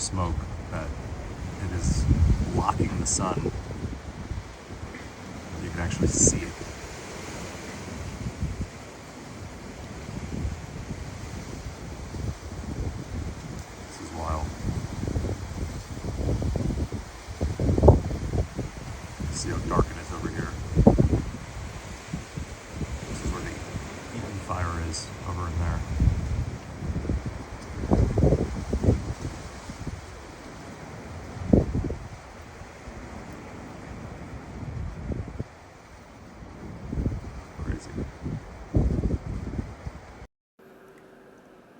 smoke that it is blocking the sun. You can actually see it. This is wild. See how dark it is over here. This is where the Eaton fire is, over in there. Crazy.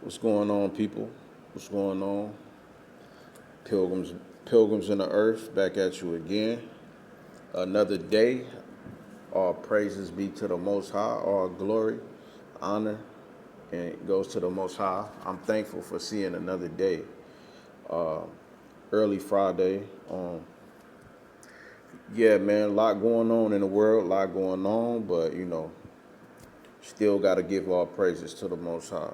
What's going on, people? What's going on? Pilgrims in the earth, back at you again. Another day. All praises be to the Most High. All glory, honor, and it goes to the Most High. I'm thankful for seeing another day. Early Friday. Yeah, man, a lot going on in the world, a lot going on, but still got to give all praises to the Most High.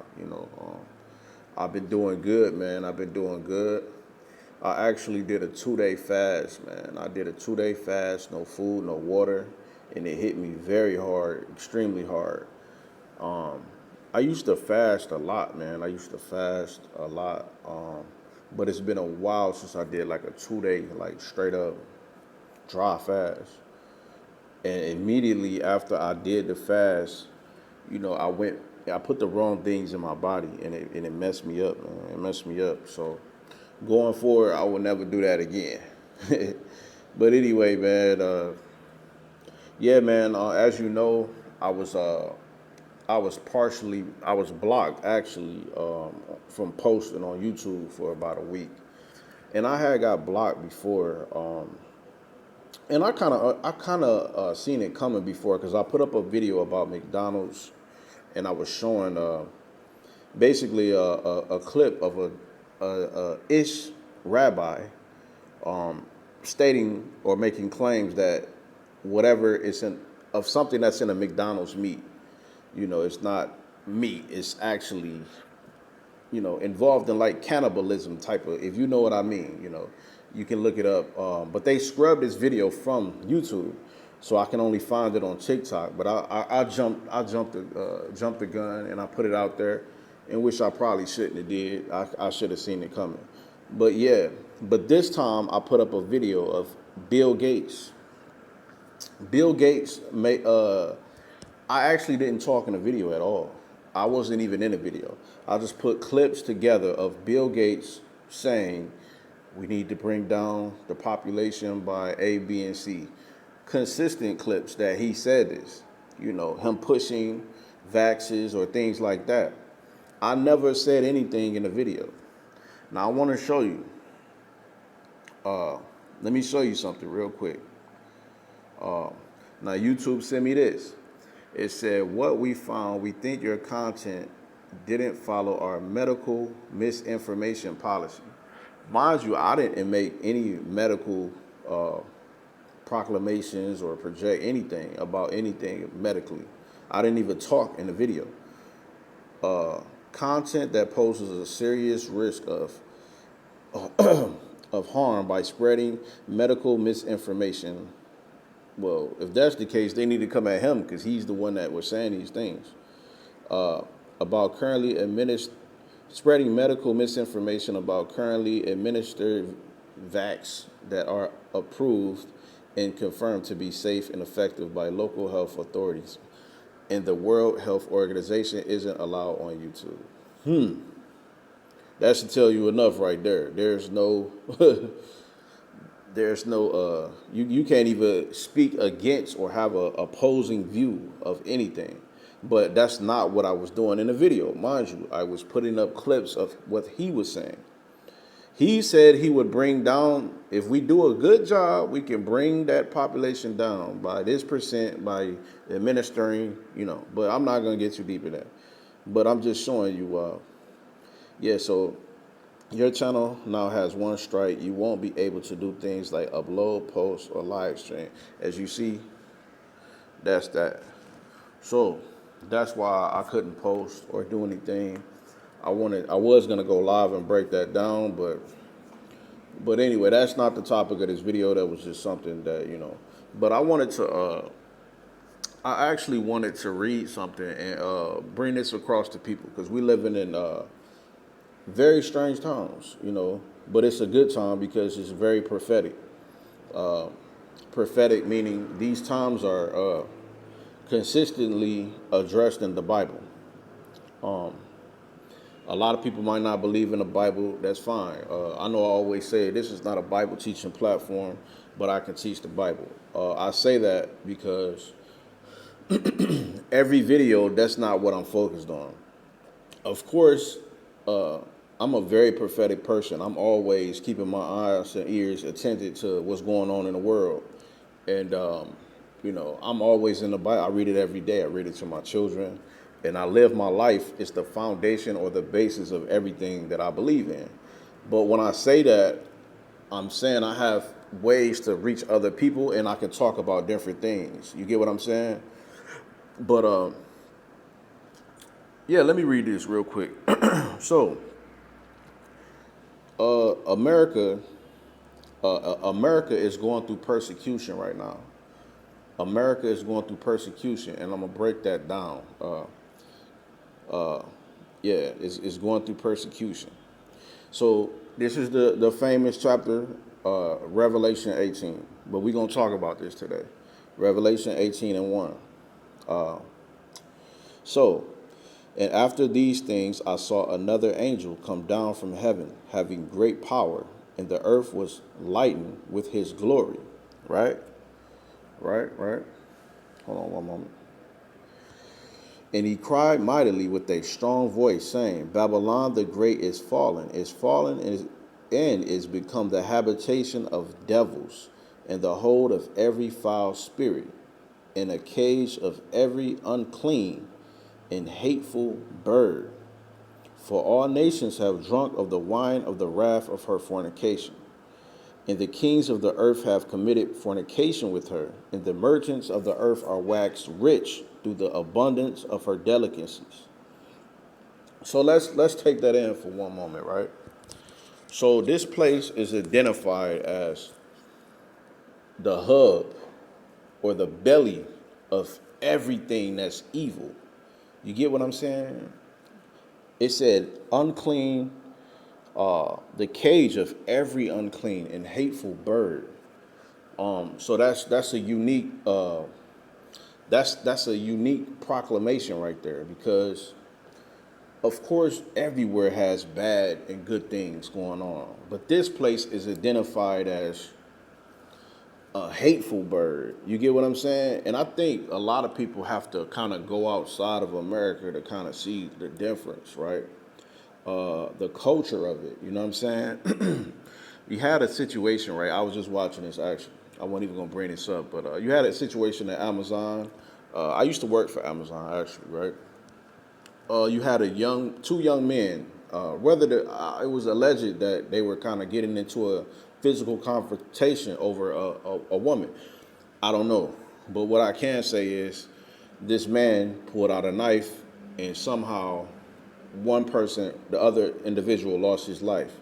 I've been doing good, man. I've been doing good. I actually did a 2-day fast, man. I did a 2-day fast, no food, no water, and it hit me very hard, extremely hard. I used to fast a lot, man. I used to fast a lot, but it's been a while since I did like a 2-day, like straight up dry fast. And immediately after I did the fast, I put the wrong things in my body, and it messed me up, man. It messed me up. So going forward, I will never do that again. But anyway, man, yeah, man. As you know, I was I was blocked actually from posting on YouTube for about a week, and I had got blocked before, and I kind of seen it coming before because I put up a video about McDonald's, and I was showing basically a clip of a ish rabbi stating or making claims that whatever is in of something that's in a McDonald's meat, it's not meat. It's actually, involved in like cannibalism type of, if you know what I mean, you can look it up. But they scrubbed this video from YouTube, so I can only find it on TikTok. But I jumped the gun and I put it out there, in which I probably shouldn't have did. I should have seen it coming. But yeah, but this time I put up a video of Bill Gates. Bill Gates made. I actually didn't talk in the video at all. I wasn't even in the video. I just put clips together of Bill Gates saying we need to bring down the population by A, B, and C. Consistent clips that he said this. Him pushing vaxes or things like that. I never said anything in the video. Now I want to show you. Let me show you something real quick. Now YouTube sent me this. It said, what we found, we think your content didn't follow our medical misinformation policy. Mind you, I didn't make any medical proclamations or project anything about anything medically. I didn't even talk in the video. Content that poses a serious risk of harm by spreading medical misinformation. Well, if that's the case, they need to come at him because he's the one that was saying these things about currently spreading medical misinformation about currently administered vax that are approved and confirmed to be safe and effective by local health authorities. And the World Health Organization isn't allowed on YouTube. That should tell you enough right there. There's no you can't even speak against or have a opposing view of anything. But that's not what I was doing in the video. Mind you, I was putting up clips of what he was saying. He said he would bring down, if we do a good job, we can bring that population down by this percent by administering, but I'm not going to get too deep in that. But I'm just showing you, so your channel now has one strike. You won't be able to do things like upload, post, or live stream. As you see, that's that. So that's why I couldn't post or do anything. I was gonna go live and break that down, but But anyway, that's not the topic of this video. That was just something that, But I wanted to, I actually wanted to read something and bring this across to people because we living in very strange times, But it's a good time because it's very prophetic. Prophetic meaning these times are consistently addressed in the Bible. A lot of people might not believe in the Bible. That's fine. I know I always say this is not a Bible teaching platform, but I can teach the Bible. I say that because every video, that's not what I'm focused on. Of course, I'm a very prophetic person. I'm always keeping my eyes and ears attentive to what's going on in the world. And, I'm always in the Bible. I read it every day. I read it to my children. And I live my life. It's the foundation or the basis of everything that I believe in. But when I say that, I'm saying I have ways to reach other people and I can talk about different things. You get what I'm saying? But, yeah, let me read this real quick. So, America is going through persecution right now. America is going through persecution, and I'm gonna break that down. It's going through persecution. So this is the famous chapter, Revelation 18. But we're gonna talk about this today. Revelation 18 and 1. And after these things, I saw another angel come down from heaven, having great power, and the earth was lightened with his glory. Right? Hold on one moment. And he cried mightily with a strong voice, saying, Babylon the great is fallen, and is become the habitation of devils, and the hold of every foul spirit, and a cage of every unclean and hateful bird. For all nations have drunk of the wine of the wrath of her fornication. And the kings of the earth have committed fornication with her, and the merchants of the earth are waxed rich through the abundance of her delicacies. So let's take that in for one moment, right? So this place is identified as the hub or the belly of everything that's evil. You get what I'm saying? It said unclean, the cage of every unclean and hateful bird. So that's a unique that's a unique proclamation right there, because of course everywhere has bad and good things going on, but this place is identified as a hateful bird. You get what I'm saying? And I think a lot of people have to kind of go outside of America to kind of see the difference, right? The culture of it, you know what I'm saying? You had a situation, right? I was just watching this actually. I wasn't even gonna bring this up, but you had a situation at Amazon. I used to work for Amazon actually, right? You had two young men. It was alleged that they were kind of getting into a physical confrontation over a woman. I don't know, but what I can say is this man pulled out a knife, and somehow the other individual lost his life.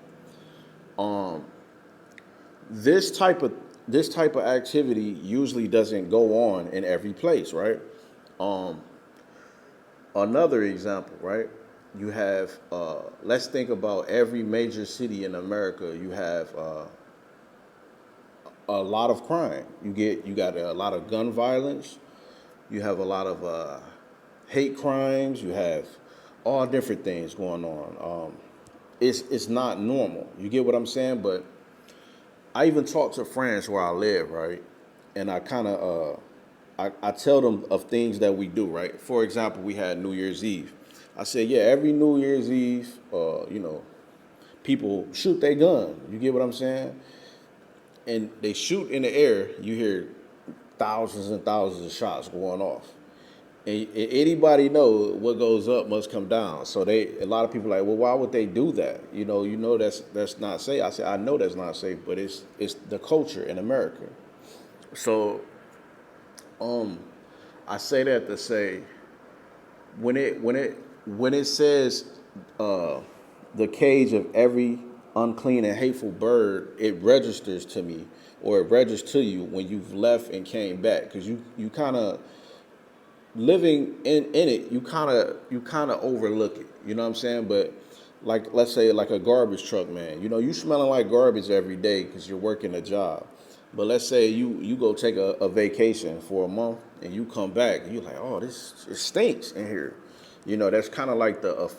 This type of activity usually doesn't go on in every place, right? Another example, right? You have let's think about every major city in America. You have a lot of crime. You got a lot of gun violence. You have a lot of hate crimes. You have all different things going on. It's not normal. You get what I'm saying? But I even talk to friends where I live, right? And I kind of I tell them of things that we do, right? For example, we had New Year's Eve. I said, yeah, every New Year's Eve, people shoot their gun. You get what I'm saying? And they shoot in the air. You hear thousands and thousands of shots going off. And anybody know what goes up must come down. So a lot of people are like, well, why would they do that? You know that's not safe. I said, I know that's not safe, but it's the culture in America. So, I say that to say, when it says the cage of every unclean and hateful bird, it registers to me, or it registers to you when you've left and came back, because you kind of living in it, you kind of overlook it. You know what I'm saying? But like, let's say like a garbage truck man, you smelling like garbage every day because you're working a job. But let's say you go take a vacation for a month and you come back and you're like, oh, this it stinks in here. That's kind of like the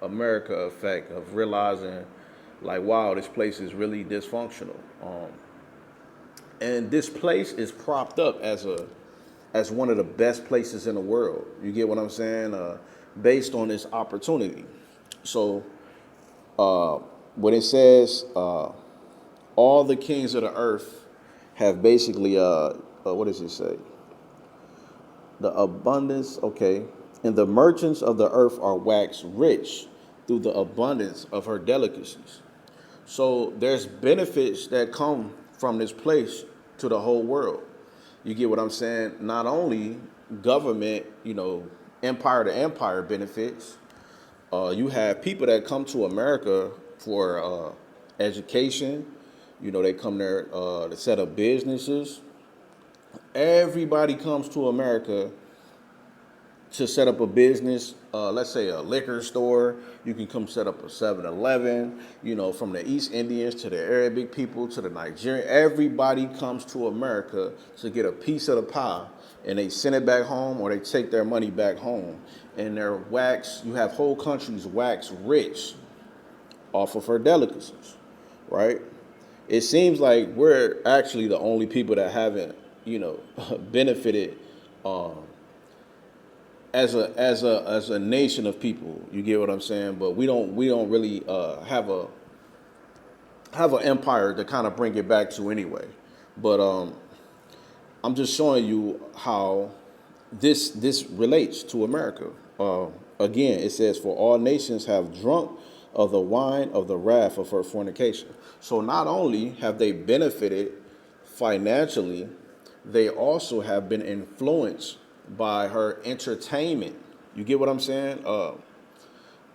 America effect of realizing, like, wow, this place is really dysfunctional. And this place is propped up as one of the best places in the world. You get what I'm saying? Based on this opportunity. So when it says all the kings of the earth have basically, what does it say? The abundance, okay. And the merchants of the earth are waxed rich through the abundance of her delicacies. So there's benefits that come from this place to the whole world. You get what I'm saying? Not only government, empire to empire benefits. You have people that come to America for education. They come there to set up businesses. Everybody comes to America to set up a business. Let's say a liquor store. You can come set up a 7-Eleven. From the East Indians to the Arabic people to the Nigerian. Everybody comes to America to get a piece of the pie, and they send it back home or they take their money back home. And they're you have whole countries wax rich off of her delicacies, right? It seems like we're actually the only people that haven't, benefited as a nation of people. You get what I'm saying? But we don't really have an empire to kind of bring it back to anyway. But I'm just showing you how this relates to America. Again, it says, for all nations have drunk of the wine of the wrath of her fornication. So not only have they benefited financially, they also have been influenced by her entertainment. You get what I'm saying?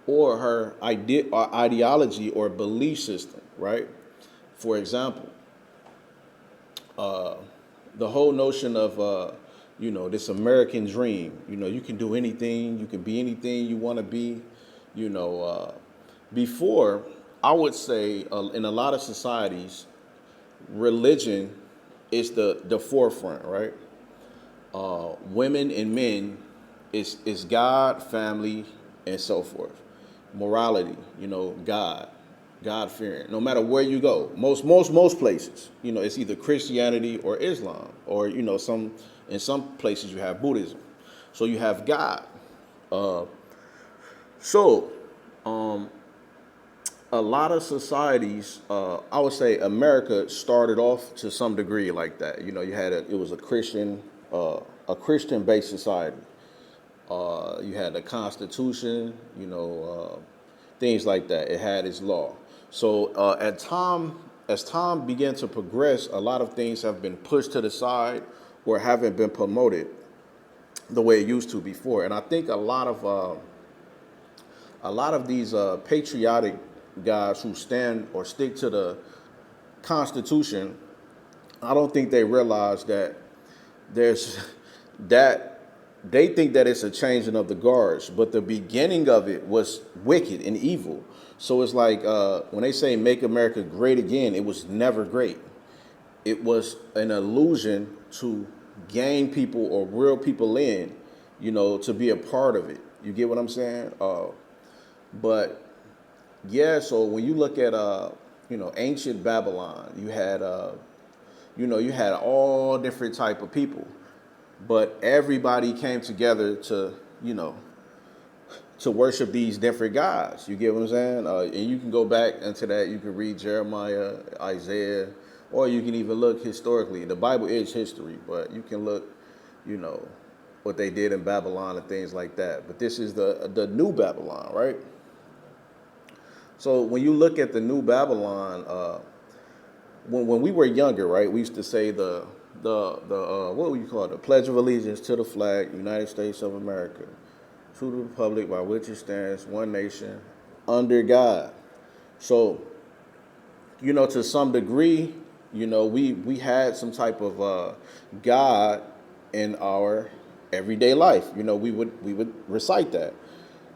Or her ideology or belief system, right? For example, the whole notion of this American dream. You can do anything, you can be anything you want to be. Before, I would say, in a lot of societies, religion is the forefront, right? Women and men is God, family, and so forth. Morality, God fearing. No matter where you go, most places, it's either Christianity or Islam, or in some places you have Buddhism. So you have God. A lot of societies, I would say America started off to some degree like that. You had it was a Christian-based society. You had the Constitution, things like that. It had its law. So as time began to progress, a lot of things have been pushed to the side or haven't been promoted the way it used to before. And I think a lot of these patriotic guys who stand or stick to the Constitution, I don't think they realize that there's that they think that it's a changing of the guards, but the beginning of it was wicked and evil. So it's like when they say make America great again, it was never great. It was an illusion to gain people or reel people in, to be a part of it. You get what I'm saying? But yeah, so when you look at ancient Babylon, you had you had all different type of people, but everybody came together to worship these different gods. You get what I'm saying? And you can go back into that. You can read Jeremiah, Isaiah, or you can even look historically. The Bible is history, but you can look, what they did in Babylon and things like that. But this is the new Babylon, right? So when you look at the new Babylon, when we were younger, right, we used to say the what would you call it? The Pledge of Allegiance to the flag, United States of America, to the republic by which it stands, one nation, under God. So to some degree, we had some type of God in our everyday life. We would recite that.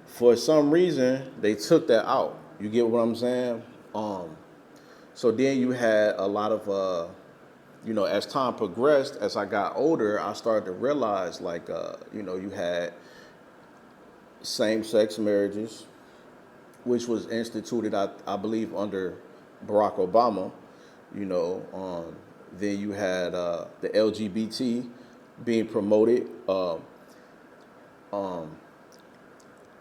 For some reason, they took that out. You get what I'm saying? So then you had a lot of, as time progressed, as I got older, I started to realize, like, you had same-sex marriages, which was instituted, I believe, under Barack Obama. Then you had the LGBT being promoted.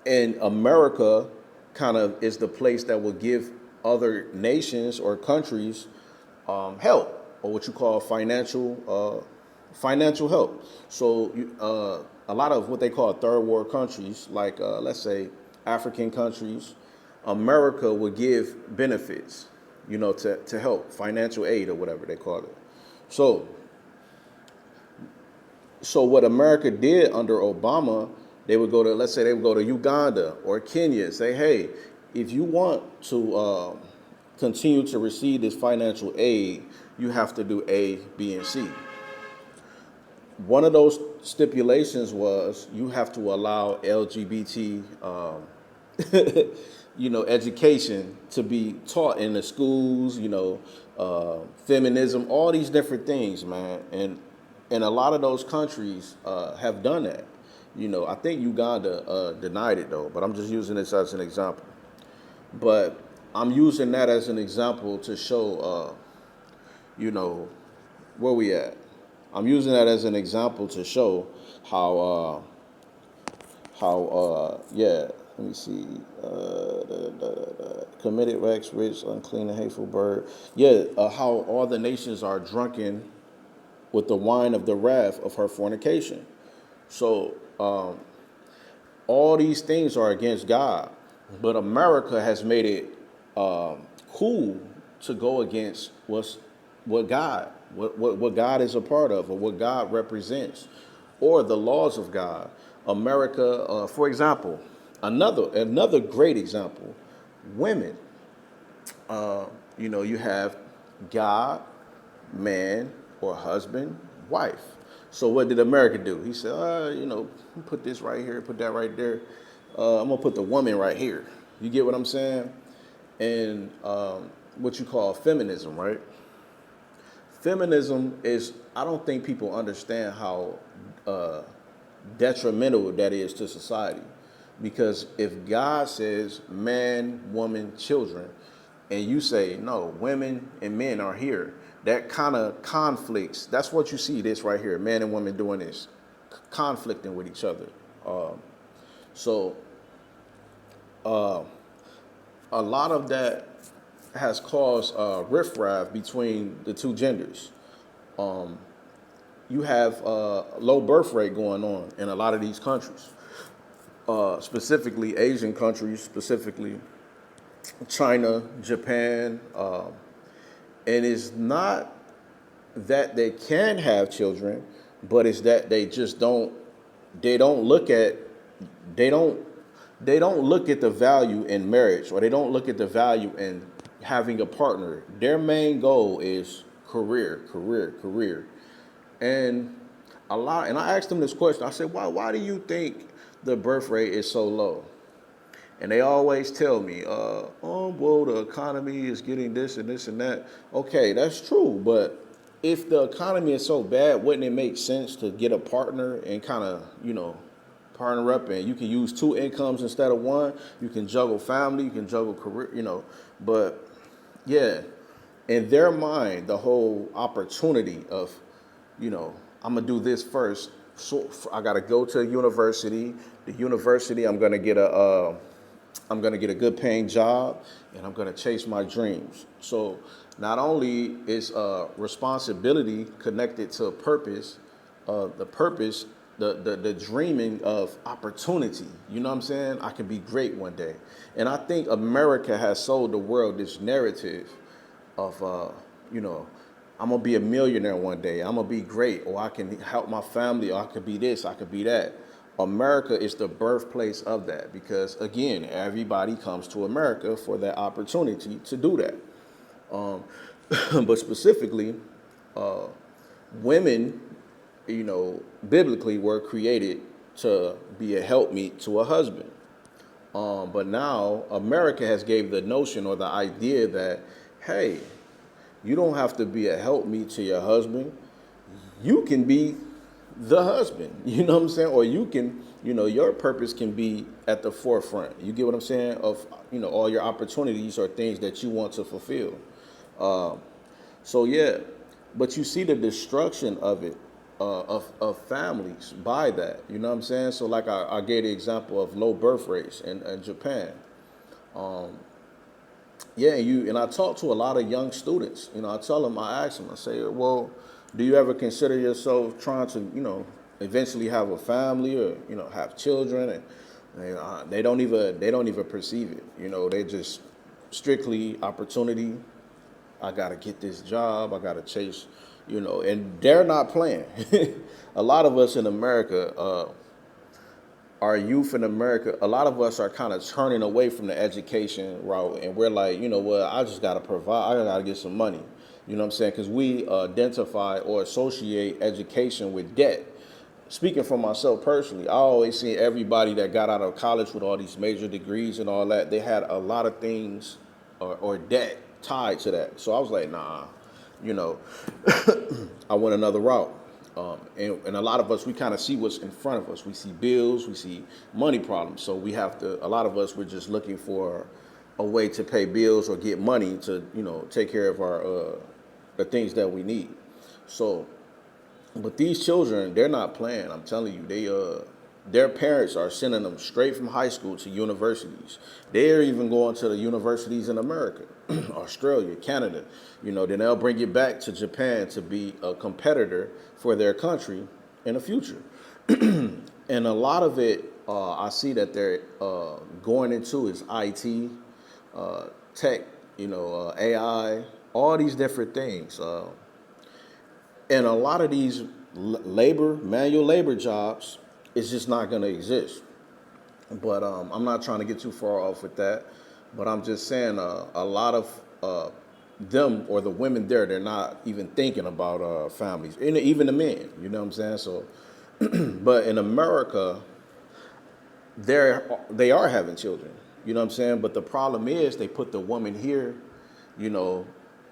And America kind of is the place that will give other nations or countries help, or what you call financial help. So a lot of what they call third world countries, like let's say African countries, America would give benefits, to help, financial aid or whatever they call it. So what America did under Obama, they would go to, let's say they would go to Uganda or Kenya and say, hey, if you want to continue to receive this financial aid, you have to do A, B, and C. One of those stipulations was you have to allow LGBT, education to be taught in the schools, feminism, all these different things, man. And a lot of those countries have done that. I think Uganda denied it though, but I'm just using this as an example. But I'm using that as an example to show, where we at. I'm using that as an example to show how, let me see, committed Rex, rich, unclean, and hateful bird. How all the nations are drunken with the wine of the wrath of her fornication. So all these things are against God, but America has made it cool to go against what God is a part of, or what God represents, or the laws of God. America, for example, another great example, women. You have God, man, or husband, wife. So what did America do? He said, put this right here, put that right there. I'm gonna put the woman right here. You get what I'm saying? And what you call feminism, right? Feminism is, I don't think people understand how detrimental that is to society. Because if God says man, woman, children, and you say, no, women and men are here, that kind of conflicts. That's what you see this right here, man and woman doing this, conflicting with each other. A lot of that has caused riffraff between the two genders. You have low birth rate going on in a lot of these countries, specifically Asian countries, specifically China, Japan, and it's not that they can have children, but it's that they just don't look at the value in marriage, or they don't look at the value in having a partner. Their main goal is career. And I asked them this question. I said, why do you think the birth rate is so low? And they always tell me, the economy is getting this and this and that. Okay, that's true. But if the economy is so bad, wouldn't it make sense to get a partner and kind of, partner up, and you can use two incomes instead of one? You can juggle family, you can juggle career, But yeah, in their mind, the whole opportunity of, I'm going to do this first. So I got to go to a university. The university, I'm going to get a good paying job, and I'm going to chase my dreams. So not only is responsibility connected to purpose, the dreaming of opportunity. You know what I'm saying? I can be great one day. And I think America has sold the world this narrative of, I'm going to be a millionaire one day. I'm going to be great, or I can help my family, or I could be this, I could be that. America is the birthplace of that, because again, everybody comes to America for that opportunity to do that. Um, but specifically, women, biblically were created to be a helpmeet to a husband. But now America has gave the notion or the idea that, hey, you don't have to be a helpmeet to your husband. You can be the husband. You know what I'm saying? Or you can, your purpose can be at the forefront. You get what I'm saying? Of, all your opportunities or things that you want to fulfill. So yeah, but you see the destruction of it, of families by that. You know what I'm saying? So like I gave the example of low birth rates in Japan. Yeah, and I talk to a lot of young students. I tell them, I ask them, I say, well, do you ever consider yourself trying to, eventually have a family or, have children? And they don't even perceive it. They just strictly opportunity. I gotta get this job. I gotta chase, and they're not playing. A lot of us in America, our youth in America, a lot of us are kind of turning away from the education route, and we're like, I just gotta provide. I gotta get some money. You know what I'm saying? Because we identify or associate education with debt. Speaking for myself personally, I always see everybody that got out of college with all these major degrees and all that, they had a lot of things or debt tied to that. So I was like, nah, you know, I went another route. And a lot of us, we kind of see what's in front of us. We see bills, we see money problems. So we have to, a lot of us, we're just looking for a way to pay bills or get money to, take care of our, the things that we need. So, but these children, they're not playing. I'm telling you, their parents are sending them straight from high school to universities. They're even going to the universities in America, Australia, Canada. Then they'll bring it back to Japan to be a competitor for their country in the future. And a lot of it, I see that they're going into is IT, tech, AI, all these different things. And a lot of these manual labor jobs, it's just not going to exist. But I'm not trying to get too far off with that. But I'm just saying a lot of them or the women there, they're not even thinking about families, and even the men. You know what I'm saying? So, but in America, they are having children. You know what I'm saying? But the problem is they put the woman here,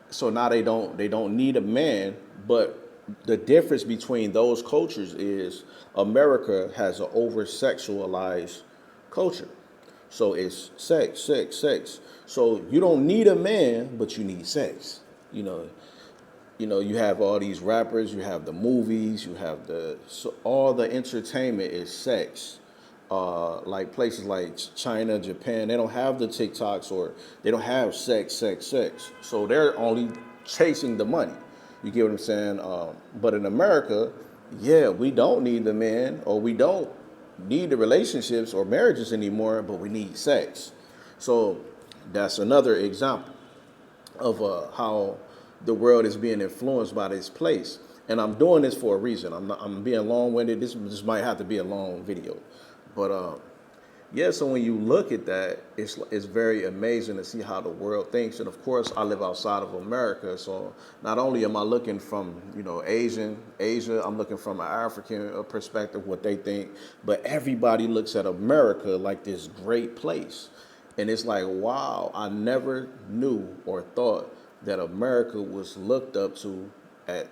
so now they don't need a man. But the difference between those cultures is America has an over sexualized culture. So it's sex, sex, sex. So you don't need a man, but you need sex. You have all these rappers, you have the movies, you have all the entertainment is sex. Like places like China, Japan, they don't have the TikToks or they don't have sex, sex, sex. So they're only chasing the money. You get what I'm saying? But in America, yeah, we don't need the man or we don't need the relationships or marriages anymore, but we need sex. So that's another example of how the world is being influenced by this place. And I'm doing this for a reason. I'm being long-winded. This might have to be a long video. But yeah, so when you look at that, it's very amazing to see how the world thinks. And of course, I live outside of America, so not only am I looking from Asia, I'm looking from an African perspective, what they think, but everybody looks at America like this great place, and it's like, wow, I never knew or thought that America was looked up to at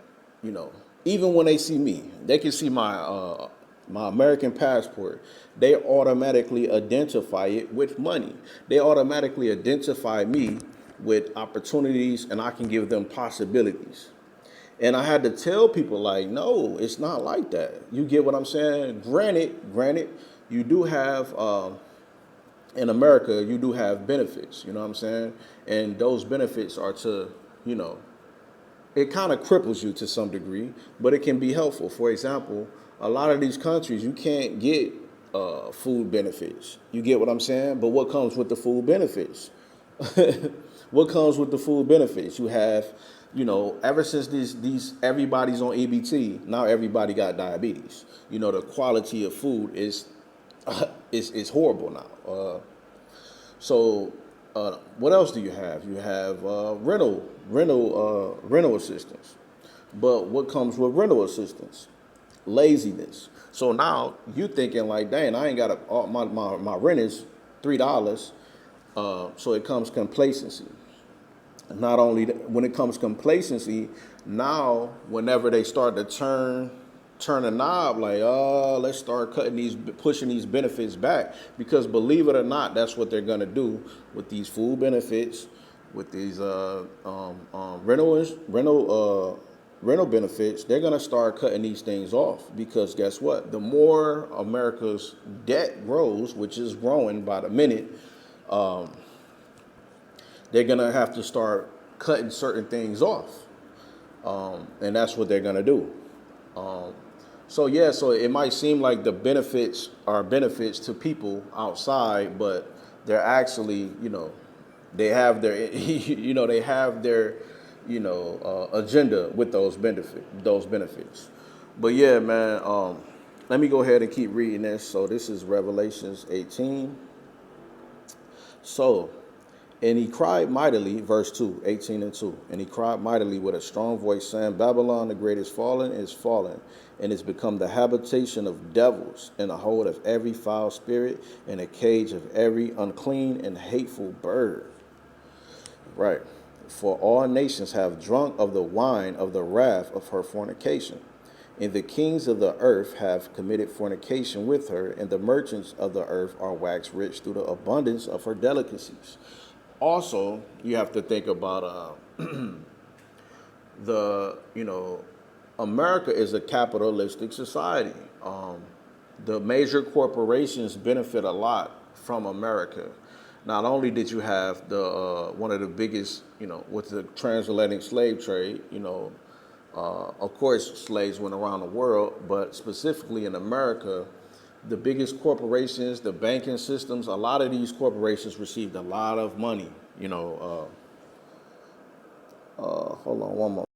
even when they see me, they can see my American passport, they automatically identify it with money. They automatically identify me with opportunities, and I can give them possibilities. And I had to tell people like, no, it's not like that. You get what I'm saying? Granted, you do have, in America, you do have benefits, you know what I'm saying? And those benefits are to, it kind of cripples you to some degree, but it can be helpful. For example, a lot of these countries, you can't get food benefits. You get what I'm saying? But what comes with the food benefits? What comes with the food benefits? You have, ever since these everybody's on EBT, now everybody got diabetes. The quality of food is horrible now. So What else do you have? You have rental assistance. But what comes with rental assistance? Laziness. So now you thinking like, dang, I ain't got my rent is $3. So it comes complacency. Not only when it comes complacency, now whenever they start to turn a knob, like, oh, let's start pushing these benefits back, because believe it or not, that's what they're gonna do with these food benefits, with these rental benefits. They're gonna start cutting these things off, because guess what? The more America's debt grows, which is growing by the minute, they're gonna have to start cutting certain things off, and that's what they're gonna do. So yeah, so it might seem like the benefits are benefits to people outside, but they're actually, they have their, they have their, agenda with those benefits. But yeah, man, let me go ahead and keep reading this. So this is Revelations 18. So, and he cried mightily, verse 2, 18 and 2. And he cried mightily with a strong voice, saying, Babylon the great is fallen, and is become the habitation of devils, and the hold of every foul spirit, and a cage of every unclean and hateful bird. Right. For all nations have drunk of the wine of the wrath of her fornication. And the kings of the earth have committed fornication with her, and the merchants of the earth are waxed rich through the abundance of her delicacies. Also, you have to think about America is a capitalistic society. The major corporations benefit a lot from America. Not only did you have the one of the biggest, with the transatlantic slave trade, of course, slaves went around the world, but specifically in America, the biggest corporations, the banking systems, a lot of these corporations received a lot of money. Hold on one moment.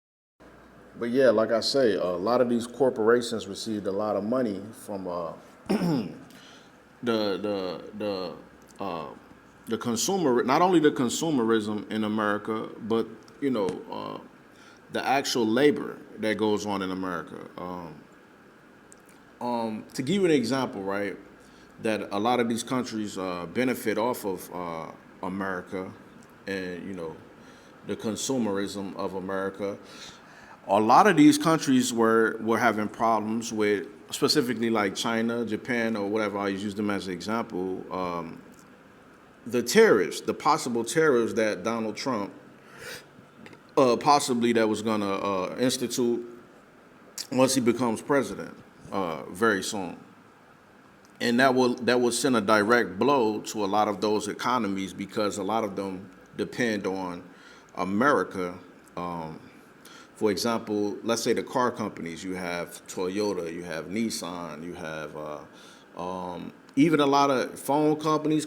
But yeah, like I say, a lot of these corporations received a lot of money from the consumer, not only the consumerism in America, but the actual labor that goes on in America. To give you an example, right, that a lot of these countries benefit off of America, and the consumerism of America. A lot of these countries were having problems with, specifically like China, Japan, or whatever. I use them as an example. The tariffs, the possible tariffs that Donald Trump possibly that was going to institute once he becomes president very soon. And that will send a direct blow to a lot of those economies, because a lot of them depend on America. For example, let's say the car companies. You have Toyota, you have Nissan, you have even a lot of phone companies,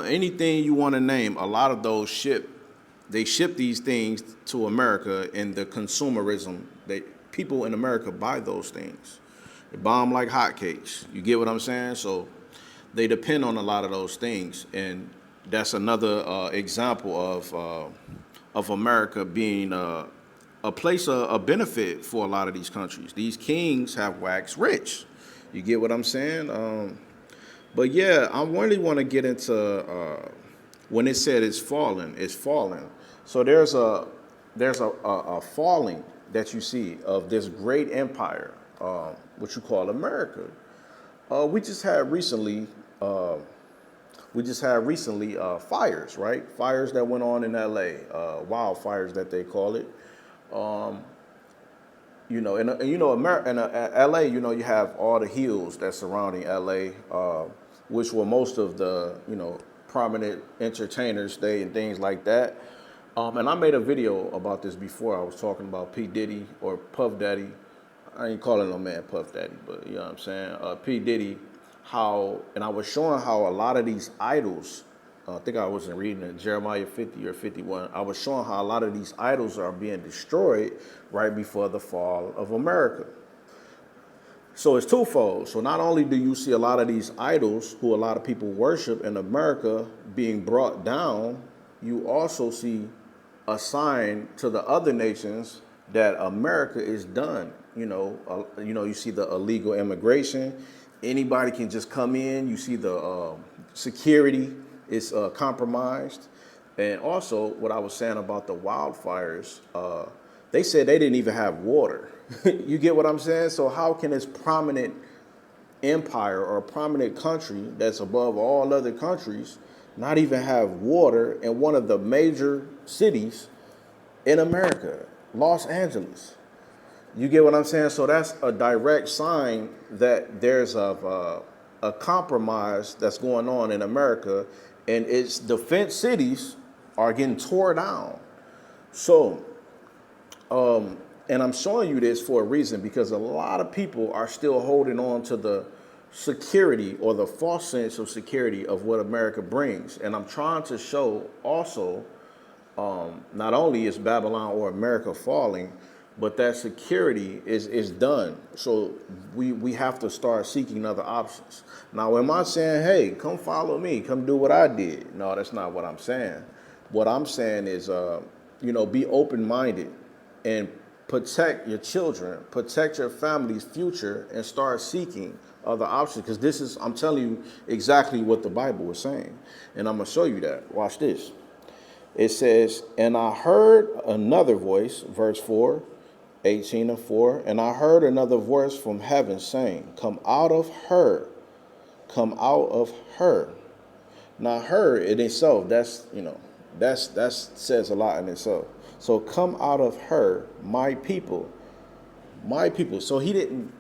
anything you want to name. A lot of those ship these things to America, and the consumerism, people in America buy those things. They buy them like hotcakes. You get what I'm saying? So they depend on a lot of those things, and that's another example of America being a place of benefit for a lot of these countries. These kings have waxed rich. You get what I'm saying? But yeah, I really want to get into when it said it's fallen. So there's a falling that you see of this great empire, what you call America. We just had recently fires, right? Fires that went on in LA, wildfires that they call it. In LA, you have all the hills that's surrounding LA, which were most of the, prominent entertainers stay and things like that. And I made a video about this before. I was talking about P. Diddy, or Puff Daddy. I ain't calling no man Puff Daddy, but you know what I'm saying? P. Diddy, and I was showing how a lot of these idols, I think I wasn't reading it, Jeremiah 50 or 51. I was showing how a lot of these idols are being destroyed right before the fall of America. So it's twofold. So not only do you see a lot of these idols who a lot of people worship in America being brought down, you also see a sign to the other nations that America is done. You see the illegal immigration. Anybody can just come in. You see the security is compromised. And also, what I was saying about the wildfires, they said they didn't even have water. You get what I'm saying? So how can this prominent empire or a prominent country that's above all other countries not even have water in one of the major cities in America, Los Angeles? You get what I'm saying? So that's a direct sign that there's a compromise that's going on in America, and its defense cities are getting tore down. So, and I'm showing you this for a reason, because a lot of people are still holding on to the security or the false sense of security of what America brings. And I'm trying to show also, not only is Babylon or America falling, but that security is done. So we have to start seeking other options. Now, am I saying, hey, come follow me, come do what I did? No, that's not what I'm saying. What I'm saying is, be open-minded and protect your children, protect your family's future, and start seeking other options. Because I'm telling you exactly what the Bible is saying. And I'm going to show you that. Watch this. It says, and I heard another voice, verse 4, 18 and 4, and I heard another voice from heaven saying, come out of her, come out of her. Now, her in itself, that says a lot in itself. So come out of her, my people, my people. So he didn't,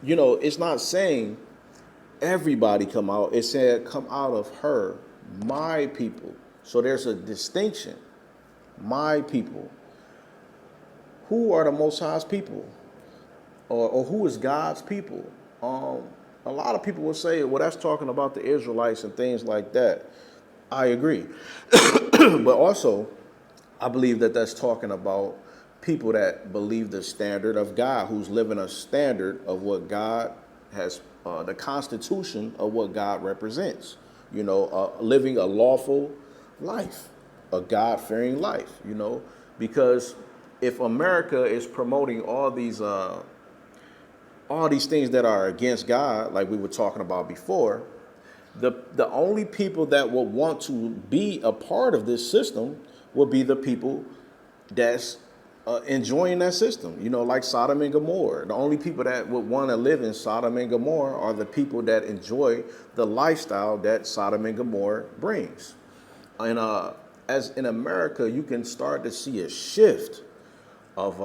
it's not saying everybody come out. It said come out of her, my people. So there's a distinction. My people. Who are the Most High's people? Or who is God's people? A lot of people will say, well, that's talking about the Israelites and things like that. I agree. But also, I believe that that's talking about people that believe the standard of God, who's living a standard of what God has, the constitution of what God represents, living a lawful life, a God-fearing life, because if America is promoting all these things that are against God, like we were talking about before, the only people that will want to be a part of this system will be the people that's enjoying that system, like Sodom and Gomorrah. The only people that would want to live in Sodom and Gomorrah are the people that enjoy the lifestyle that Sodom and Gomorrah brings. And as in America, you can start to see a shift of,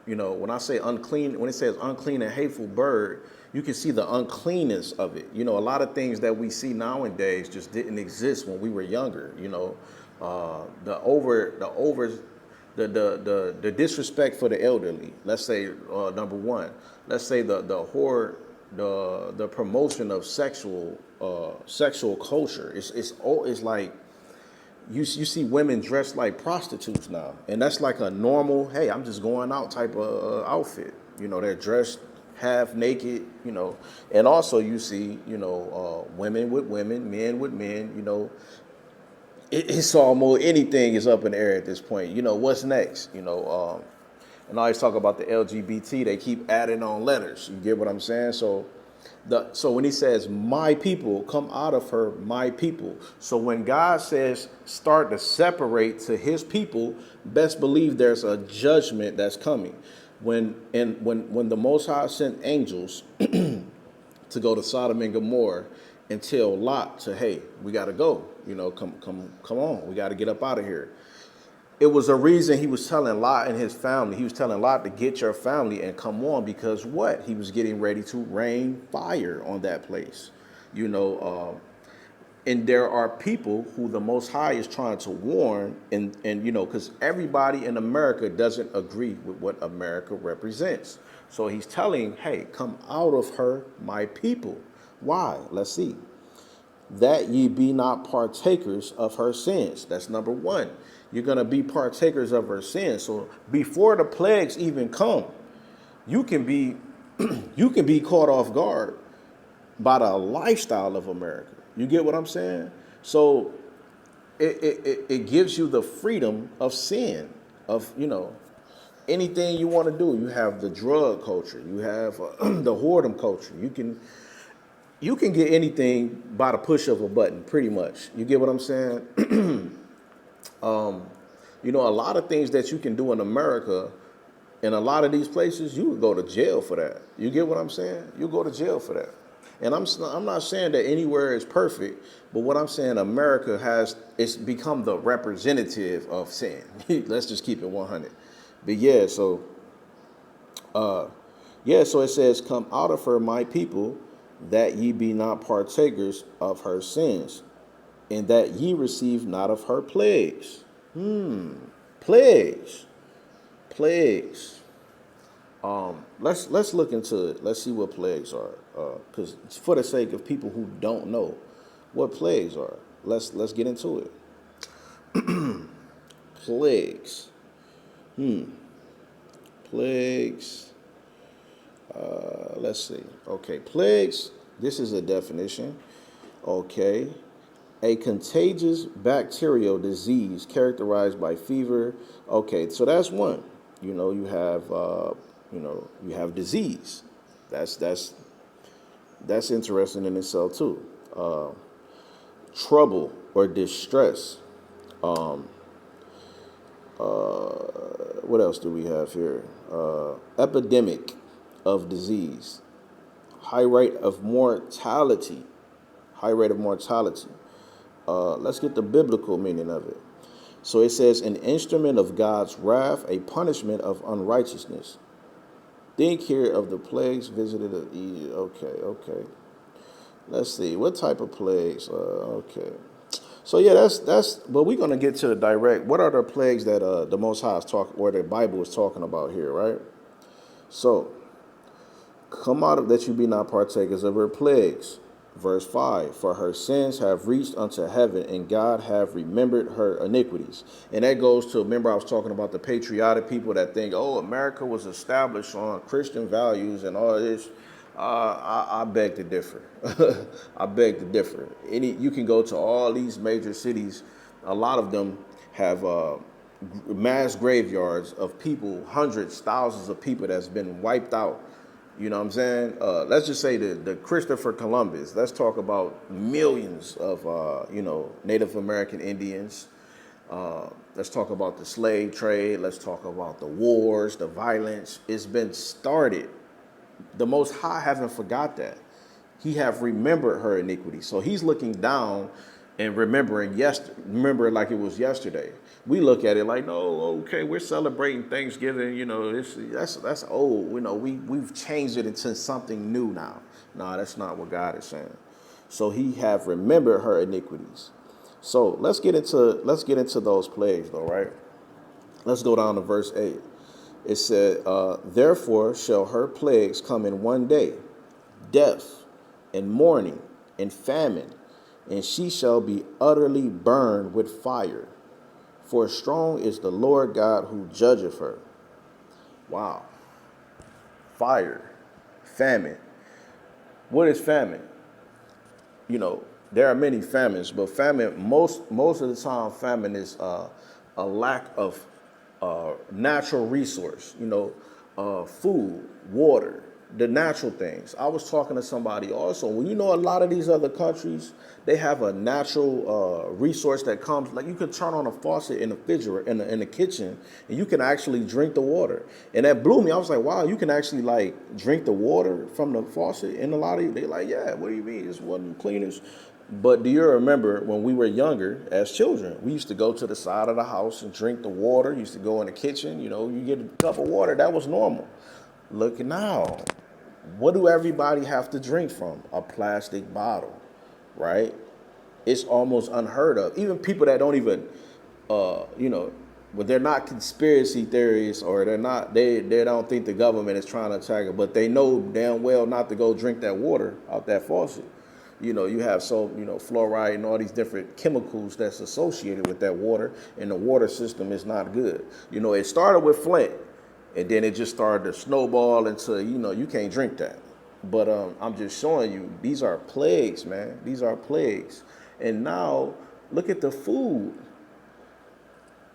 when I say unclean, when it says unclean and hateful bird, you can see the uncleanness of it. A lot of things that we see nowadays just didn't exist when we were younger. The disrespect for the elderly. Let's say number one. Let's say the promotion of sexual culture. It's like you see women dressed like prostitutes now, and that's like a normal, hey, I'm just going out type of outfit. They're dressed half naked, and also you see, women with women, men with men, it's almost anything is up in the air at this point. What's next? And I always talk about the LGBT, they keep adding on letters. You get what I'm saying? So when he says, my people, come out of her, my people. So when God says start to separate to his people, best believe there's a judgment that's coming. When the Most High sent angels to go to Sodom and Gomorrah and tell Lot to, hey, we got to go, come on, we got to get up out of here. It was a reason he was telling Lot and his family. He was telling Lot to get your family and come on, because what? He was getting ready to rain fire on that place, and there are people who the Most High is trying to warn, and because everybody in America doesn't agree with what America represents. So he's telling, hey, come out of her, my people. Why? Let's see. That ye be not partakers of her sins. That's number one. You're going to be partakers of her sins. So before the plagues even come, you can be caught off guard by the lifestyle of America. You get what I'm saying? So it gives you the freedom of sin, of, anything you want to do. You have the drug culture, you have the whoredom culture. You can get anything by the push of a button, pretty much. You get what I'm saying? A lot of things that you can do in America, in a lot of these places, you would go to jail for that. You get what I'm saying? You go to jail for that. And I'm not saying that anywhere is perfect, but what I'm saying, America it's become the representative of sin. Let's just keep it 100. But so it says, "Come out of her, my people, that ye be not partakers of her sins, and that ye receive not of her plagues." Plagues. Plagues. Let's look into it. Let's see what plagues are. Because for the sake of people who don't know what plagues are, let's get into it. Plagues. Plagues. Let's see. Okay, plagues. This is a definition. Okay. A contagious bacterial disease characterized by fever. Okay, so that's one. You have disease. That's interesting in itself too. Trouble or distress. What else do we have here? Epidemic of disease. High rate of mortality. High rate of mortality. Let's get the biblical meaning of it. So it says, an instrument of God's wrath, a punishment of unrighteousness. Think here of the plagues visited of Egypt. Okay. Let's see. What type of plagues? Okay. So yeah, that's. But we're gonna get to the direct. What are the plagues that the Most High is talking, or the Bible is talking about here, right? So, come out of that you be not partakers of her plagues. Verse 5, for her sins have reached unto heaven, and God have remembered her iniquities. And that goes to, remember I was talking about the patriotic people that think, oh, America was established on Christian values and all this. I beg to differ. I beg to differ. You can go to all these major cities. A lot of them have mass graveyards of people, hundreds, thousands of people that's been wiped out. You know what I'm saying? Let's just say the Christopher Columbus. Let's talk about millions of, Native American Indians. Let's talk about the slave trade. Let's talk about the wars, the violence. It's been started. The Most High haven't forgot that. He have remembered her iniquity. So he's looking down and remember it like it was yesterday. We look at it like, no, okay, we're celebrating Thanksgiving. That's old. We've changed it into something new now. No, that's not what God is saying. So he have remembered her iniquities. So let's get into those plagues, though, right? Let's go down to verse 8. It said, therefore shall her plagues come in one day, death and mourning and famine, and she shall be utterly burned with fire. For strong is the Lord God who judgeth her. Wow. Fire. Famine. What is famine? There are many famines, but famine, most of the time, famine is a lack of natural resource, food, water, the natural things. I was talking to somebody also. Well, a lot of these other countries, they have a natural resource that comes, like you can turn on a faucet in the refrigerator, in the kitchen, and you can actually drink the water. And that blew me. I was like, wow, you can actually drink the water from the faucet. And a lot of they're like, yeah, what do you mean? It's one of the cleanest. But do you remember when we were younger, as children, we used to go to the side of the house and drink the water. Used to go in the kitchen, you get a cup of water. That was normal. Look now, what do everybody have to drink from? A plastic bottle, right? It's almost unheard of. Even people that don't even, they're not conspiracy theories, or they don't think the government is trying to attack it, but they know damn well not to go drink that water out that faucet. You have fluoride and all these different chemicals that's associated with that water, and the water system is not good. It started with Flint, and then it just started to snowball into, you can't drink that. But I'm just showing you, these are plagues, man. These are plagues. And now Look at the food.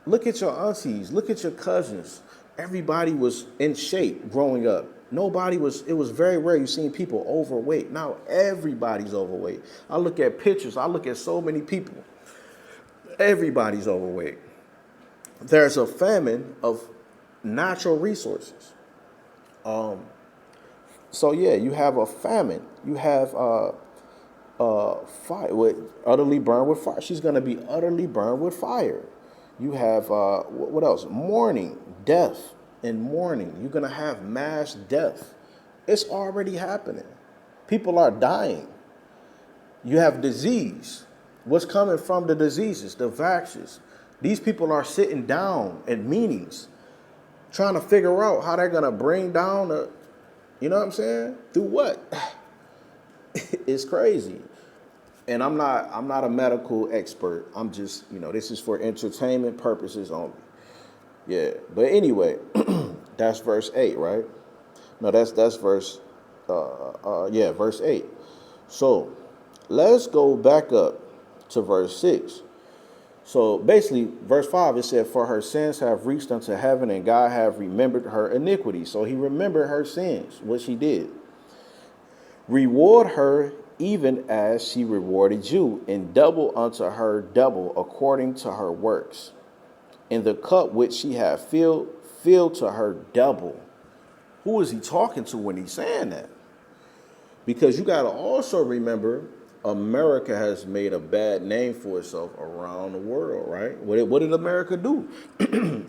Look at your aunties. Look at your cousins. Everybody was in shape growing up. It was very rare you seen people overweight. Now everybody's overweight. I look at pictures. I look at so many people. Everybody's overweight. There's a famine of natural resources. So yeah, you have a famine. You have fire, with utterly burned with fire. She's gonna be utterly burned with fire. You have what else? Mourning, death, and mourning. You're gonna have mass death. It's already happening. People are dying. You have disease. What's coming from the diseases, the vaccines? These people are sitting down at meetings, trying to figure out how they're gonna bring down the, you know what I'm saying? Through what? It's crazy. And I'm not a medical expert. I'm just, this is for entertainment purposes only. Yeah. But anyway, that's verse 8, right? No, that's verse verse 8. So let's go back up to verse 6. So basically, verse 5, it said, for her sins have reached unto heaven, and God have remembered her iniquity. So he remembered her sins, what she did. Reward her even as she rewarded you, and double unto her double according to her works. In the cup which she hath filled, fill to her double. Who is he talking to when he's saying that? Because you got to also remember, America has made a bad name for itself around the world, right? What did America do?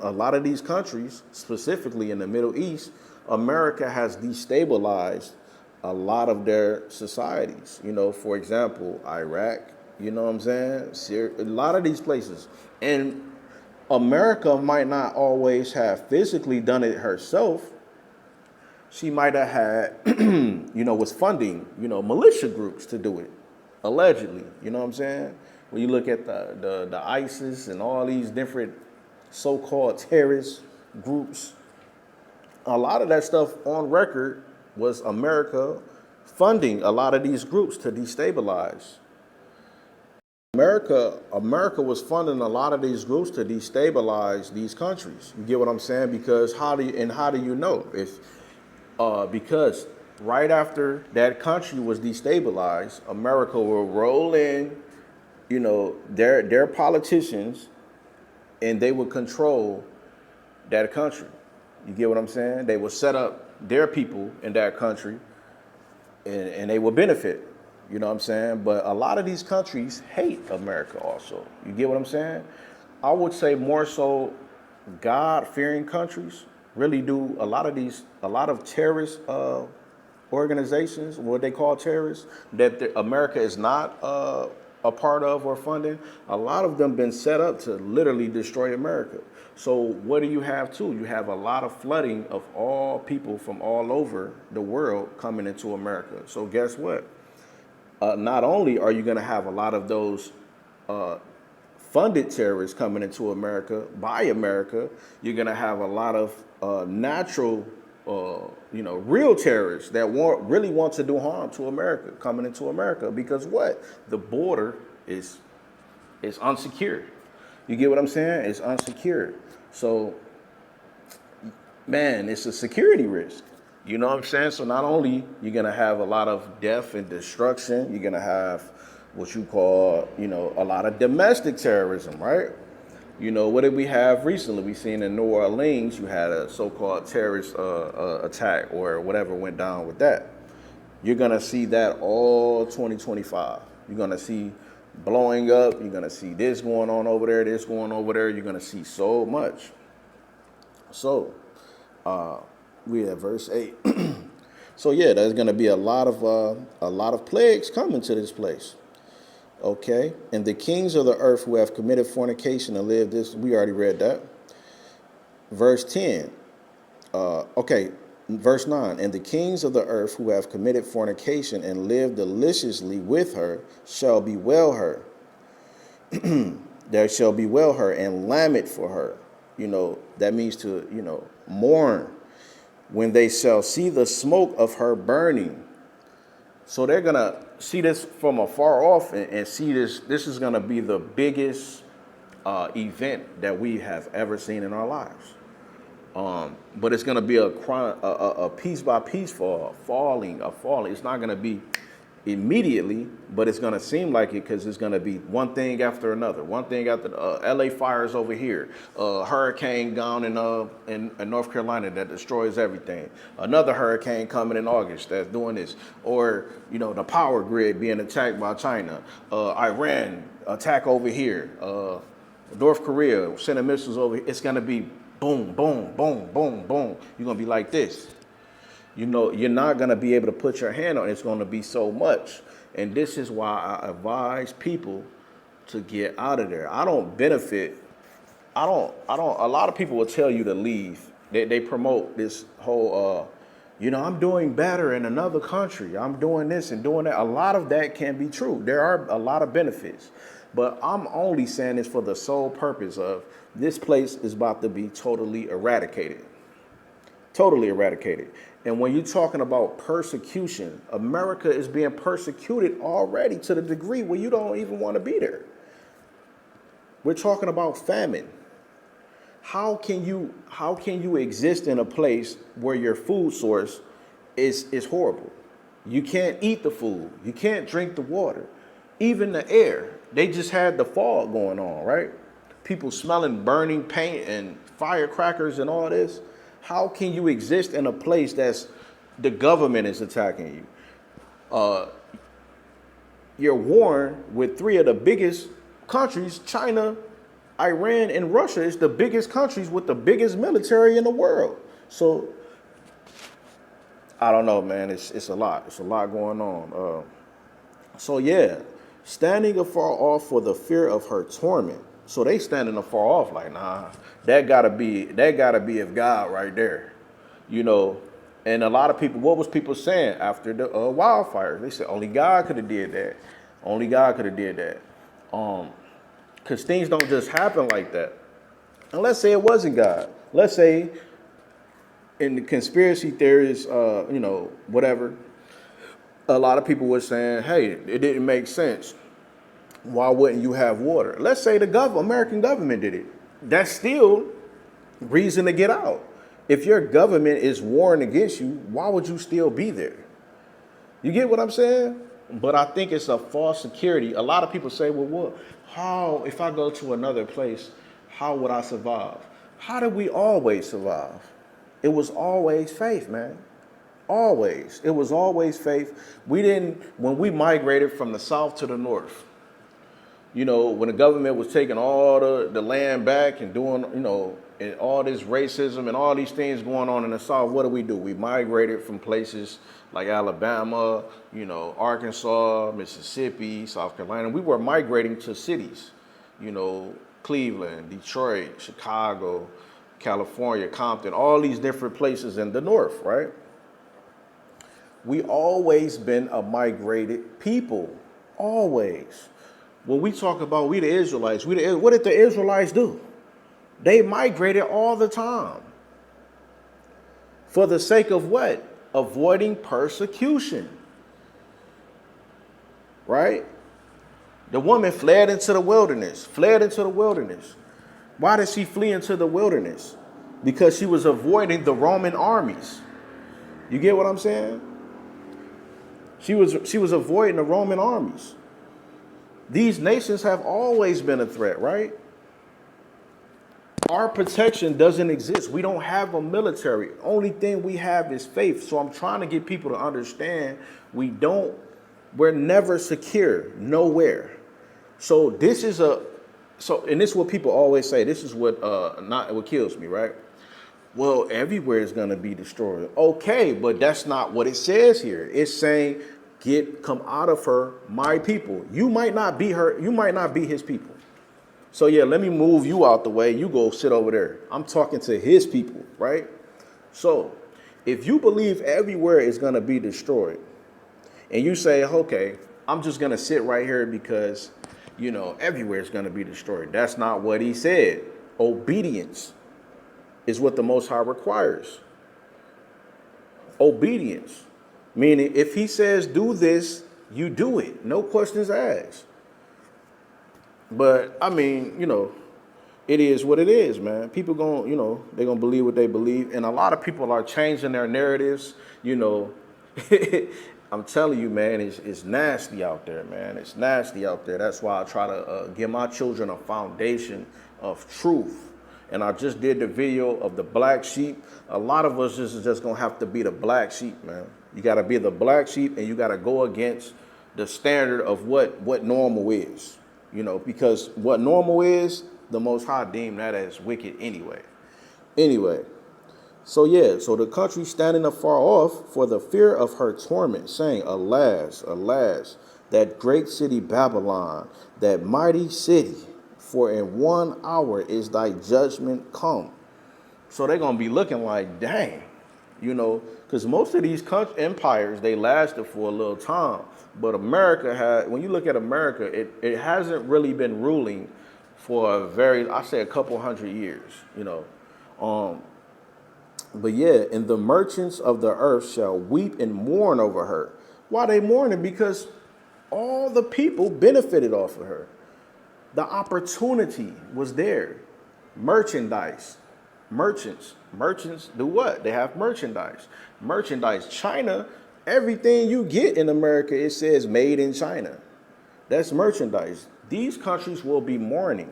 A lot of these countries, specifically in the Middle East, America has destabilized a lot of their societies. For example, Iraq, you know what I'm saying? Syria, a lot of these places. And America might not always have physically done it herself. She might have had, was funding, militia groups to do it, allegedly. You know what I'm saying? When you look at the ISIS and all these different so-called terrorist groups, a lot of that stuff on record was America funding a lot of these groups to destabilize. America was funding a lot of these groups to destabilize these countries. You get what I'm saying? Because how do you know? Because right after that country was destabilized, America will roll in, their politicians, and they would control that country. You get what I'm saying? They will set up their people in that country, and they will benefit. You know what I'm saying? But a lot of these countries hate America also. You get what I'm saying? I would say more so God-fearing countries really do. A lot of terrorist organizations, what they call terrorists, that America is not a part of or funding, a lot of them been set up to literally destroy America. So what do you have too? You have a lot of flooding of all people from all over the world coming into America. So guess what? Not only are you going to have a lot of those funded terrorists coming into America by America, you're going to have a lot of natural, real terrorists that really want to do harm to America coming into America. Because what? The border is unsecured. You get what I'm saying? It's unsecured. So, man, it's a security risk. You know what I'm saying? So not only you're going to have a lot of death and destruction, you're going to have what you call, a lot of domestic terrorism, right? What did we have recently? We seen in New Orleans, you had a so-called terrorist attack or whatever went down with that. You're going to see that all 2025. You're going to see blowing up. You're going to see this going on over there, this going over there. You're going to see so much. So, we at verse 8. So yeah, there's going to be a lot of plagues coming to this place. Okay, and the kings of the earth who have committed fornication and lived this, we already read that. Verse 10. Verse 9. And the kings of the earth who have committed fornication and lived deliciously with her shall bewail her. There shall bewail her and lament for her. That means to, mourn when they shall see the smoke of her burning. So they're going to see this from afar off and see this. This is going to be the biggest event that we have ever seen in our lives. But it's going to be a piece by piece falling. It's not going to be immediately, but it's going to seem like it because it's going to be one thing after another. One thing after LA fires over here, hurricane down in North Carolina that destroys everything. Another hurricane coming in August that's doing this, or the power grid being attacked by China, Iran attack over here, North Korea sending missiles over here. It's going to be boom, boom, boom, boom, boom. You're going to be like this. You're not going to be able to put your hand on it. It's going to be so much. And this is why I advise people to get out of there. I don't benefit. A lot of people will tell you to leave. They promote this whole, I'm doing better in another country. I'm doing this and doing that. A lot of that can be true. There are a lot of benefits. But I'm only saying this for the sole purpose of this place is about to be totally eradicated. Totally eradicated. And when you're talking about persecution, America is being persecuted already to the degree where you don't even want to be there. We're talking about famine. How can you exist in a place where your food source is horrible? You can't eat the food. You can't drink the water. Even the air. They just had the fog going on, right? People smelling burning paint and firecrackers and all this. How can you exist in a place that's the government is attacking you? You're warring with three of the biggest countries, China, Iran, and Russia. Is the biggest countries with the biggest military in the world. So I don't know, man. It's a lot. It's a lot going on. So yeah, standing afar off for the fear of her torment. So they standing afar off like, nah, that gotta be of God right there, And a lot of people, what was people saying after the wildfires? They said only God could have did that. Only God could have did that. Because things don't just happen like that. And let's say it wasn't God. Let's say in the conspiracy theories, whatever, a lot of people were saying, hey, it didn't make sense. Why wouldn't you have water? Let's say the American government did it. That's still reason to get out. If your government is warring against you, why would you still be there? You get what I'm saying? But I think it's a false security. A lot of people say, well, how, if I go to another place, how would I survive? How did we always survive? It was always faith, man. Always. It was always faith. When we migrated from the south to the north, when the government was taking all the land back and doing, and all this racism and all these things going on in the South, what do? We migrated from places like Alabama, Arkansas, Mississippi, South Carolina. We were migrating to cities, Cleveland, Detroit, Chicago, California, Compton, all these different places in the North, right? We always been a migrated people, always. When we talk about we the Israelites, what did the Israelites do? They migrated all the time. For the sake of what? Avoiding persecution. Right? The woman fled into the wilderness. Why did she flee into the wilderness? Because she was avoiding the Roman armies. You get what I'm saying? She was avoiding the Roman armies. These nations have always been a threat, right? Our protection doesn't exist. We don't have a military. Only thing we have is faith. So I'm trying to get people to understand we're never secure, nowhere. So and this is what people always say. This is what kills me, right? Well, everywhere is going to be destroyed. Okay, but that's not what it says here. It's saying, come out of her, my people. You might not be her. You might not be his people. So yeah, let me move you out the way. You go sit over there. I'm talking to his people, right? So if you believe everywhere is going to be destroyed and you say, okay, I'm just going to sit right here because, everywhere is going to be destroyed. That's not what he said. Obedience is what the Most High requires. Obedience. Meaning if he says do this, you do it. No questions asked. But I mean, it is what it is, man. People they're gonna believe what they believe, and a lot of people are changing their narratives. I'm telling you, man, it's nasty out there, man. It's nasty out there. That's why I try to give my children a foundation of truth. And I just did the video of the black sheep. A lot of us is just gonna have to be the black sheep, man. You gotta be the black sheep, and you gotta go against the standard of what normal is. Because what normal is, the Most High deemed that as wicked anyway. So the country standing afar off for the fear of her torment, saying, Alas, alas, that great city Babylon, that mighty city, for in 1 hour is thy judgment come. So they're going to be looking like, dang, because most of these empires, they lasted for a little time. But America when you look at America, it hasn't really been ruling for a couple hundred years, But yeah, and the merchants of the earth shall weep and mourn over her. Why they mourning? Because all the people benefited off of her. The opportunity was there. Merchandise. Merchants do what? They have merchandise. China, everything you get in America, it says made in China. That's merchandise. These countries will be mourning.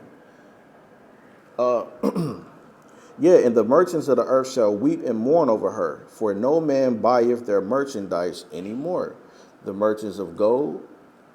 And the merchants of the earth shall weep and mourn over her, for no man buyeth their merchandise any more. The merchants of gold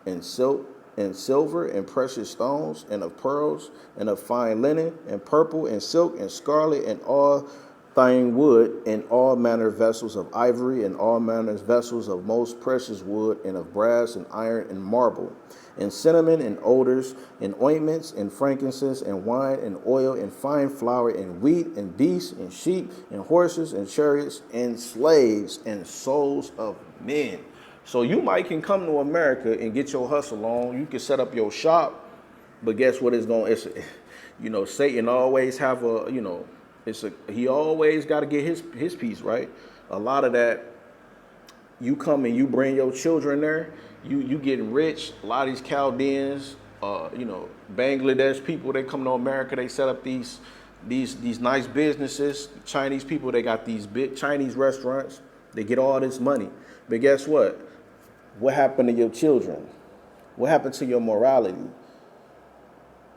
and silk and silver and precious stones and of pearls and of fine linen and purple and silk and scarlet and all fine wood and all manner vessels of ivory and all manner vessels of most precious wood and of brass and iron and marble and cinnamon and odors and ointments and frankincense and wine and oil and fine flour and wheat and beasts and sheep and horses and chariots and slaves and souls of men. So you can come to America and get your hustle on. You can set up your shop, but guess what? Satan always have he always got to get his piece, right? A lot of that, you come and you bring your children there, you getting rich. A lot of these Chaldeans, Bangladesh people, they come to America, they set up these nice businesses. Chinese people, they got these big Chinese restaurants. They get all this money. But guess what? What happened to your children? What happened to your morality?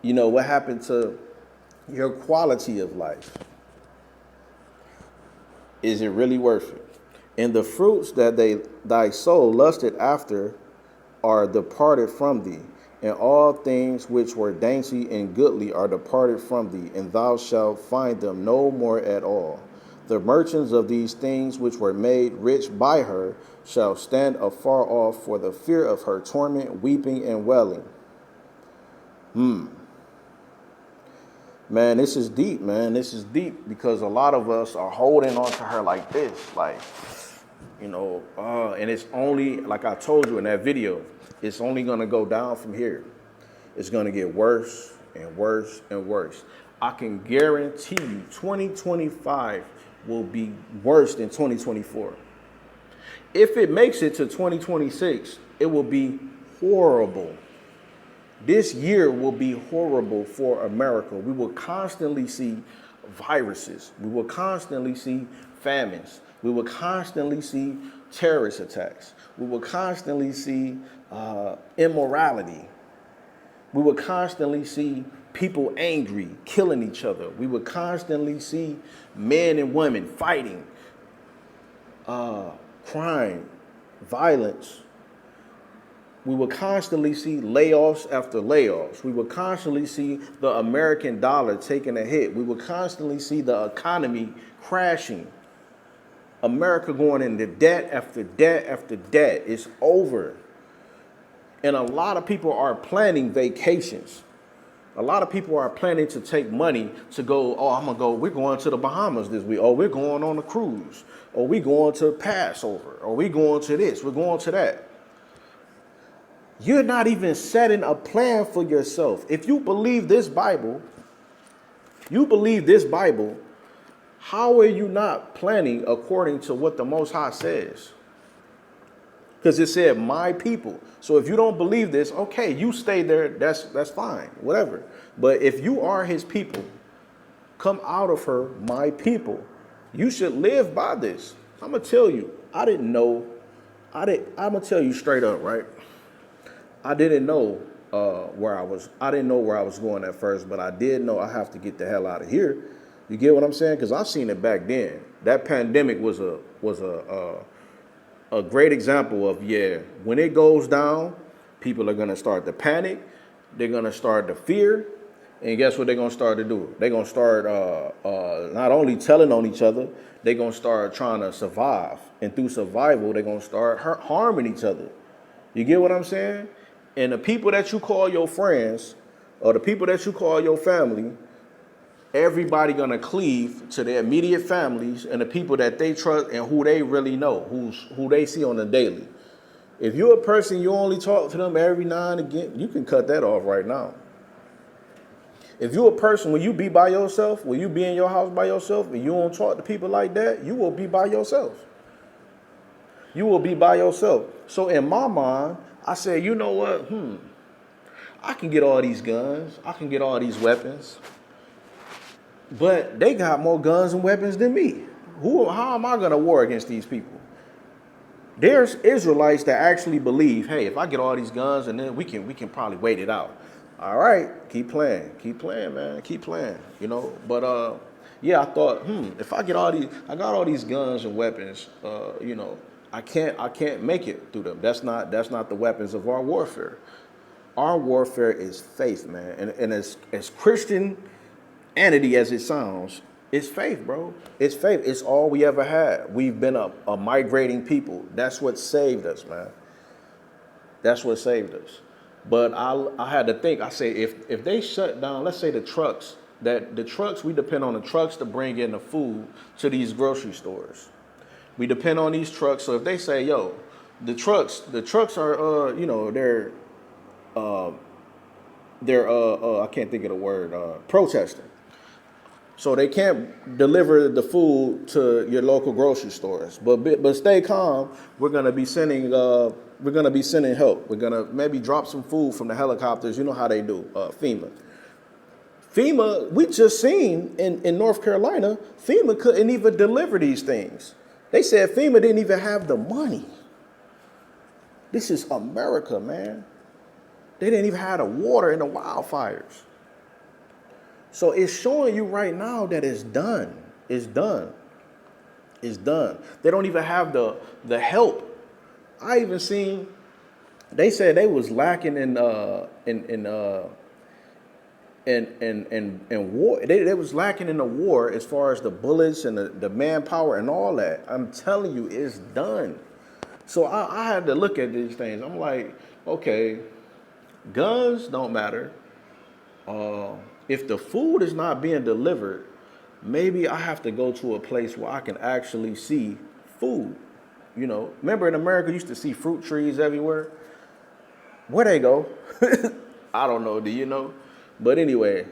What happened to your quality of life? Is it really worth it? And the fruits that thy soul lusted after are departed from thee, and all things which were dainty and goodly are departed from thee, and thou shalt find them no more at all. The merchants of these things which were made rich by her shall stand afar off for the fear of her torment, weeping and wailing. Man, this is deep, man. This is deep because a lot of us are holding on to her like this, and it's only, like I told you in that video, it's only going to go down from here. It's going to get worse and worse and worse. I can guarantee you 2025 will be worse than 2024. If it makes it to 2026, it will be horrible. This year will be horrible for America. We will constantly see viruses. We will constantly see famines. We will constantly see terrorist attacks. We will constantly see immorality. We will constantly see people angry, killing each other. We will constantly see men and women fighting, crime, violence. We will constantly see layoffs after layoffs. We will constantly see the American dollar taking a hit. We will constantly see the economy crashing. America going into debt after debt after debt. It's over. And a lot of people are planning vacations. A lot of people are planning to take money to go, we're going to the Bahamas this week. Oh, we're going on a cruise. Or we're going to Passover. Or we're going to this. We're going to that. You're not even setting a plan for yourself. If you believe this Bible, how are you not planning according to what the Most High says? Because it said my people. So if you don't believe this, okay, you stay there. That's fine, whatever. But if you are his people, come out of her, my people. You should live by this. I'm gonna tell you, I didn't know. I'm gonna tell you straight up, right? I didn't know where I was. I didn't know where I was going at first, but I did know I have to get the hell out of here. You get what I'm saying? Because I've seen it back then. That pandemic was a great example of, yeah, when it goes down, people are gonna start to panic. They're gonna start to fear. And guess what they're going to start to do? They're going to start not only telling on each other, they're going to start trying to survive. And through survival, they're going to start harming each other. You get what I'm saying? And the people that you call your friends or the people that you call your family, everybody going to cleave to their immediate families and the people that they trust and who they really know, who they see on the daily. If you're a person you only talk to them every now and again, you can cut that off right now. If you're a person, when you be by yourself, when you be in your house by yourself, and you don't talk to people like that, you will be by yourself. You will be by yourself. So in my mind, I said, you know what? I can get all these guns. I can get all these weapons. But they got more guns and weapons than me. How am I going to war against these people? There's Israelites that actually believe, hey, if I get all these guns and then we can probably wait it out. All right, keep playing, man, keep playing, you know. But yeah, I thought, if I got all these guns and weapons, you know, I can't make it through them. That's not the weapons of our warfare. Our warfare is faith, man, and as Christianity as it sounds, it's faith, bro. It's faith. It's all we ever had. We've been a migrating people. That's what saved us, man. That's what saved us. But I had to think, I say, if they shut down, let's say the trucks, we depend on the trucks to bring in the food to these grocery stores. We depend on these trucks. So if they say, yo, the trucks are, you know, they're I can't think of the word, protesting. So they can't deliver the food to your local grocery stores. But stay calm. We're gonna be sending help. We're gonna maybe drop some food from the helicopters. You know how they do. FEMA. We just seen in North Carolina. FEMA couldn't even deliver these things. They said FEMA didn't even have the money. This is America, man. They didn't even have the water in the wildfires. So it's showing you right now that it's done. It's done. It's done. They don't even have the help. I even seen, they said they was lacking in war. They was lacking in the war as far as the bullets and the manpower and all that. I'm telling you, it's done. So I had to look at these things. I'm like, okay, guns don't matter. If the food is not being delivered, maybe I have to go to a place where I can actually see food. You know, remember in America, you used to see fruit trees everywhere? Where they go? I don't know. Do you know? But anyway,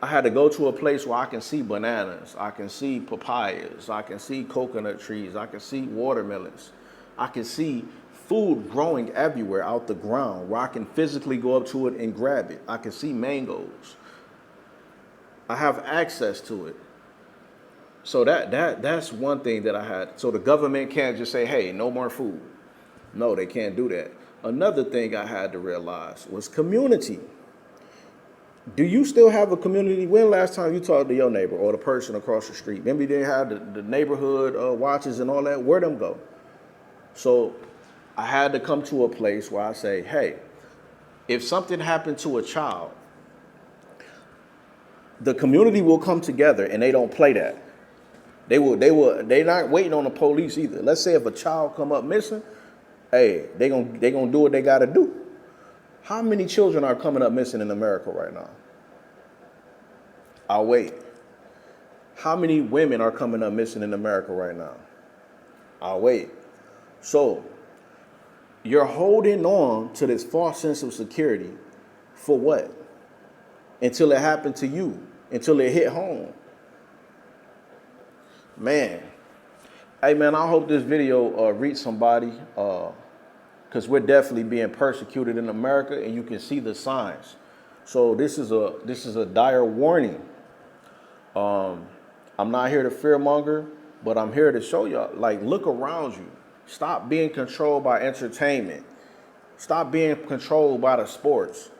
I had to go to a place where I can see bananas. I can see papayas. I can see coconut trees. I can see watermelons. I can see food growing everywhere out the ground where I can physically go up to it and grab it. I can see mangoes. I have access to it. So that's one thing that I had. So the government can't just say, hey, no more food. No, they can't do that. Another thing I had to realize was community. Do you still have a community? When last time you talked to your neighbor or the person across the street? Maybe they had the neighborhood watches and all that. Where them go? So I had to come to a place where I say, hey, if something happened to a child, the community will come together and they don't play that. They're not waiting on the police either. Let's say if a child come up missing, hey, they gonna do what they gotta do. How many children are coming up missing in America right now? I'll wait. How many women are coming up missing in America right now? I'll wait. So you're holding on to this false sense of security for what? Until it happened to you, until it hit home. Man. Hey man, I hope this video reached somebody. because we're definitely being persecuted in America, and you can see the signs. So this is a dire warning. I'm not here to fearmonger, but I'm here to show y'all, like, look around you. Stop being controlled by entertainment. Stop being controlled by the sports.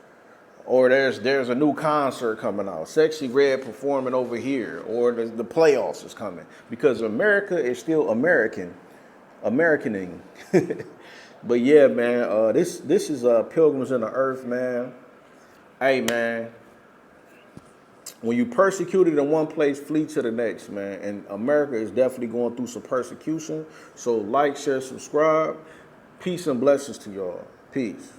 Or there's a new concert coming out. Sexy Red performing over here. Or the playoffs is coming. Because America is still Americaning. But yeah, man, this is Pilgrims in the Earth, man. Hey, man. When you persecuted in one place, flee to the next, man. And America is definitely going through some persecution. So like, share, subscribe. Peace and blessings to y'all. Peace.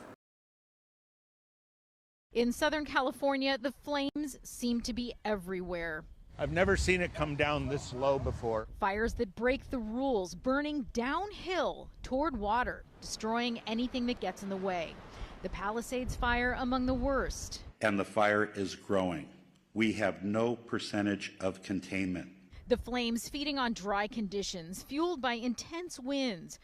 In Southern California, the flames seem to be everywhere. I've never seen it come down this low before. Fires that break the rules, burning downhill toward water, destroying anything that gets in the way. The Palisades fire among the worst. And the fire is growing. We have no percentage of containment. The flames feeding on dry conditions, fueled by intense winds.